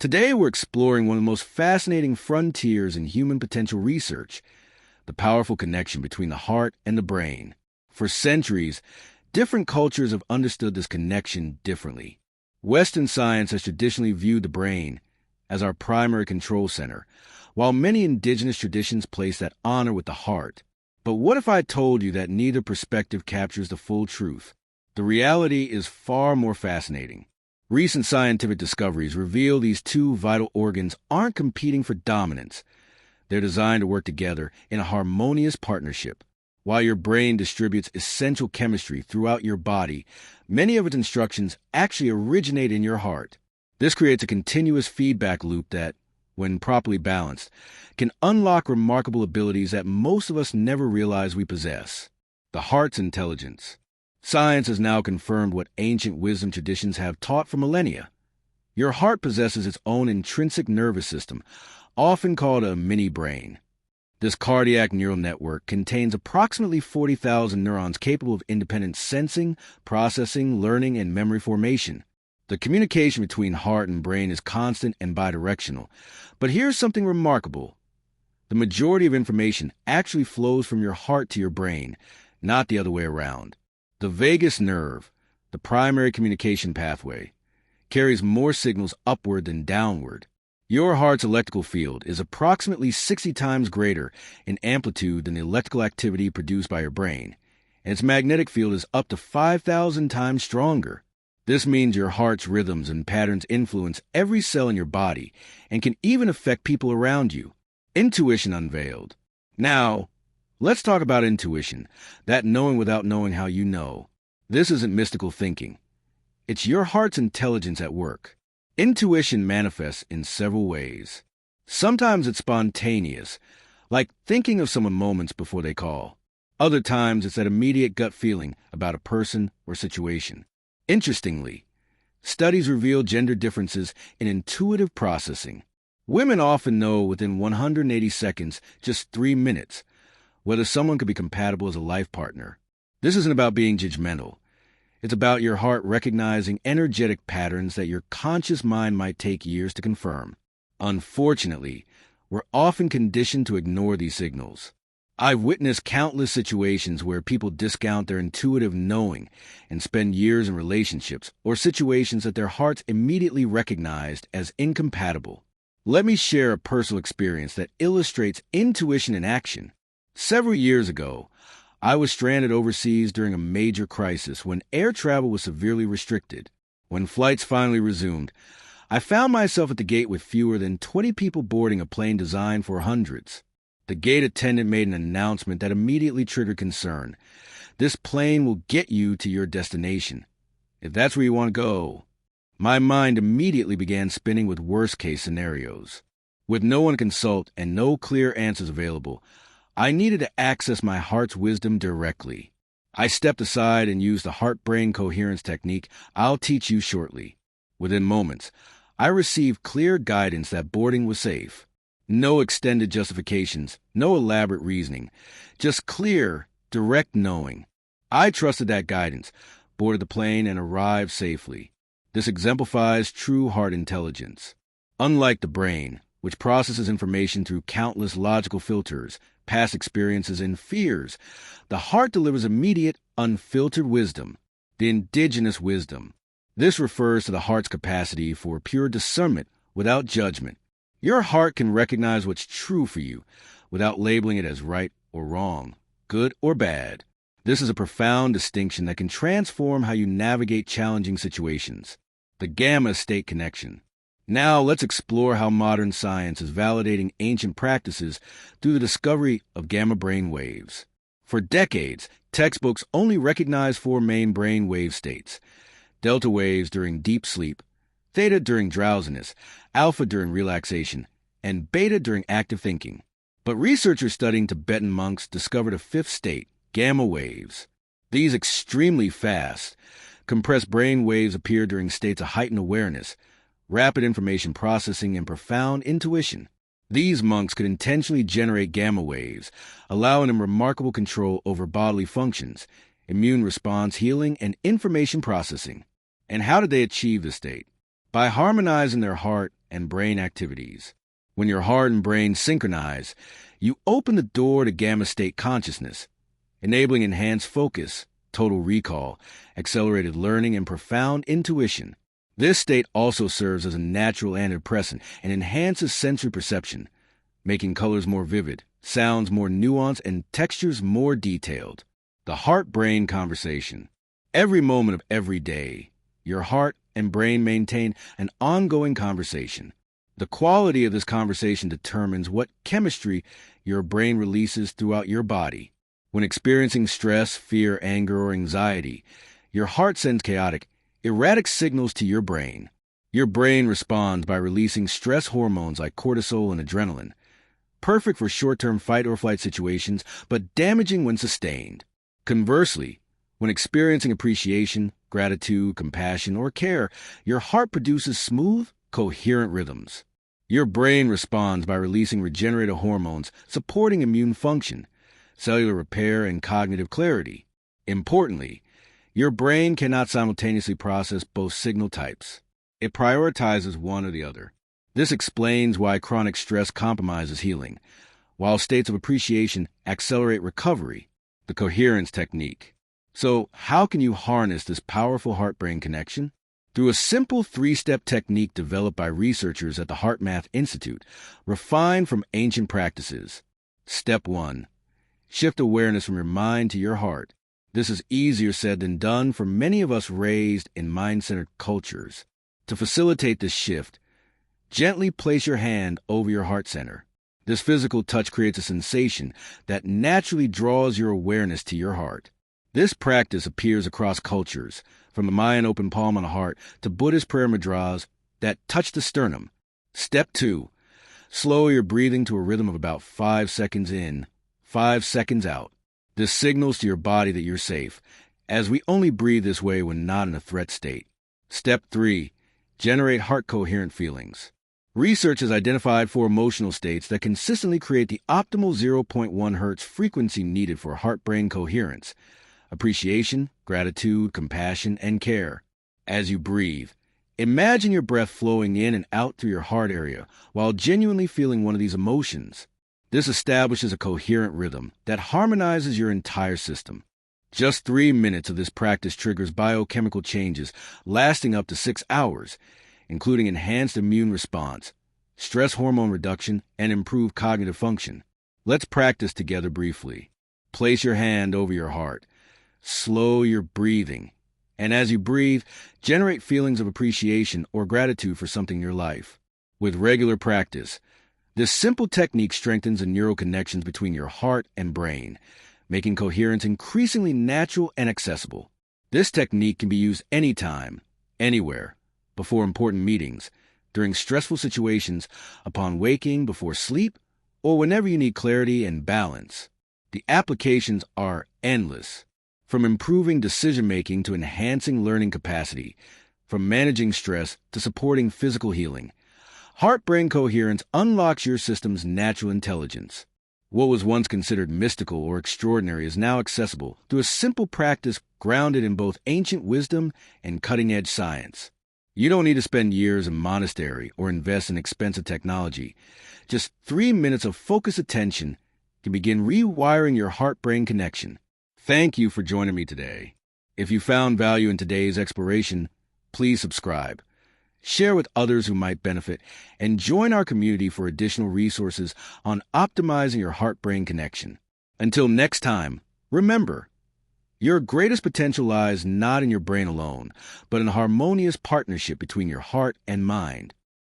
Today we're exploring one of the most fascinating frontiers in human potential research, the powerful connection between the heart and the brain. For centuries, different cultures have understood this connection differently. Western science has traditionally viewed the brain as our primary control center, while many indigenous traditions place that honor with the heart. But what if I told you that neither perspective captures the full truth? The reality is far more fascinating. Recent scientific discoveries reveal these two vital organs aren't competing for dominance. They're designed to work together in a harmonious partnership. While your brain distributes essential chemistry throughout your body, many of its instructions actually originate in your heart. This creates a continuous feedback loop that, when properly balanced, can unlock remarkable abilities that most of us never realize we possess. The heart's intelligence. Science has now confirmed what ancient wisdom traditions have taught for millennia. Your heart possesses its own intrinsic nervous system, often called a mini-brain. This cardiac neural network contains approximately 40,000 neurons capable of independent sensing, processing, learning, and memory formation. The communication between heart and brain is constant and bidirectional. But here's something remarkable. The majority of information actually flows from your heart to your brain, not the other way around. The vagus nerve, the primary communication pathway, carries more signals upward than downward. Your heart's electrical field is approximately 60 times greater in amplitude than the electrical activity produced by your brain, and its magnetic field is up to 5,000 times stronger. This means your heart's rhythms and patterns influence every cell in your body and can even affect people around you. Intuition unveiled. Now, let's talk about intuition, that knowing without knowing how you know. This isn't mystical thinking. It's your heart's intelligence at work. Intuition manifests in several ways. Sometimes it's spontaneous, like thinking of someone moments before they call. Other times it's that immediate gut feeling about a person or situation. Interestingly, studies reveal gender differences in intuitive processing. Women often know within 180 seconds, just 3 minutes, whether someone could be compatible as a life partner. This isn't about being judgmental. It's about your heart recognizing energetic patterns that your conscious mind might take years to confirm. Unfortunately, we're often conditioned to ignore these signals. I've witnessed countless situations where people discount their intuitive knowing and spend years in relationships or situations that their hearts immediately recognized as incompatible. Let me share a personal experience that illustrates intuition in action. Several years ago, I was stranded overseas during a major crisis when air travel was severely restricted. When flights finally resumed, I found myself at the gate with fewer than 20 people boarding a plane designed for hundreds. The gate attendant made an announcement that immediately triggered concern. This plane will get you to your destination, if that's where you want to go. My mind immediately began spinning with worst-case scenarios. With no one to consult and no clear answers available, I needed to access my heart's wisdom directly. I stepped aside and used the heart-brain coherence technique I'll teach you shortly. Within moments, I received clear guidance that boarding was safe. No extended justifications, no elaborate reasoning, just clear, direct knowing. I trusted that guidance, boarded the plane, and arrived safely. This exemplifies true heart intelligence. Unlike the brain, which processes information through countless logical filters, past experiences, and fears, the heart delivers immediate, unfiltered wisdom, the indigenous wisdom. This refers to the heart's capacity for pure discernment without judgment. Your heart can recognize what's true for you without labeling it as right or wrong, good or bad. This is a profound distinction that can transform how you navigate challenging situations. The gamma state connection. Now let's explore how modern science is validating ancient practices through the discovery of gamma brain waves. For decades, textbooks only recognized 4 main brain wave states: delta waves during deep sleep, theta during drowsiness, alpha during relaxation, and beta during active thinking. But researchers studying Tibetan monks discovered a 5th state, gamma waves. These extremely fast, compressed brain waves appear during states of heightened awareness, rapid information processing, and profound intuition. These monks could intentionally generate gamma waves, allowing them remarkable control over bodily functions, immune response healing, and information processing. And how did they achieve this state? by harmonizing their heart and brain activities. When your heart and brain synchronize, you open the door to gamma state consciousness, enabling enhanced focus, total recall, accelerated learning, and profound intuition. This state also serves as a natural antidepressant and enhances sensory perception, making colors more vivid, sounds more nuanced, and textures more detailed. The heart-brain conversation. Every moment of every day, your heart and brain maintain an ongoing conversation. The quality of this conversation determines what chemistry your brain releases throughout your body. When experiencing stress, fear, anger, or anxiety, your heart sends chaotic, erratic signals to your brain. Your brain responds by releasing stress hormones like cortisol and adrenaline, perfect for short-term fight or flight situations, but damaging when sustained. Conversely, when experiencing appreciation, gratitude, compassion, or care, your heart produces smooth, coherent rhythms. Your brain responds by releasing regenerative hormones supporting immune function, cellular repair, and cognitive clarity. Importantly, your brain cannot simultaneously process both signal types. It prioritizes one or the other. This explains why chronic stress compromises healing, while states of appreciation accelerate recovery. The Coherence technique. So, how can you harness this powerful heart-brain connection? Through a simple 3-step technique developed by researchers at the HeartMath Institute, refined from ancient practices. Step 1. Shift awareness from your mind to your heart. This is easier said than done for many of us raised in mind-centered cultures. To facilitate this shift, gently place your hand over your heart center. This physical touch creates a sensation that naturally draws your awareness to your heart. This practice appears across cultures, from the Mayan open palm on the heart to Buddhist prayer mudras that touch the sternum. Step 2. Slow your breathing to a rhythm of about 5 seconds in, 5 seconds out. This signals to your body that you're safe, as we only breathe this way when not in a threat state. Step 3. Generate heart-coherent feelings. Research has identified 4 emotional states that consistently create the optimal 0.1 Hz frequency needed for heart-brain coherence: appreciation, gratitude, compassion, and care. As you breathe, imagine your breath flowing in and out through your heart area while genuinely feeling one of these emotions. This establishes a coherent rhythm that harmonizes your entire system. Just 3 minutes of this practice triggers biochemical changes lasting up to 6 hours, including enhanced immune response, stress hormone reduction, and improved cognitive function. Let's practice together briefly. Place your hand over your heart. Slow your breathing. And as you breathe, generate feelings of appreciation or gratitude for something in your life. With regular practice, this simple technique strengthens the neural connections between your heart and brain, making coherence increasingly natural and accessible. This technique can be used anytime, anywhere, before important meetings, during stressful situations, upon waking, before sleep, or whenever you need clarity and balance. The applications are endless, from improving decision-making to enhancing learning capacity, from managing stress to supporting physical healing. Heart-brain coherence unlocks your system's natural intelligence. What was once considered mystical or extraordinary is now accessible through a simple practice grounded in both ancient wisdom and cutting-edge science. You don't need to spend years in a monastery or invest in expensive technology. Just 3 minutes of focused attention can begin rewiring your heart-brain connection. Thank you for joining me today. If you found value in today's exploration, please subscribe. Share with others who might benefit, and join our community for additional resources on optimizing your heart-brain connection. Until next time, remember, your greatest potential lies not in your brain alone, but in a harmonious partnership between your heart and mind.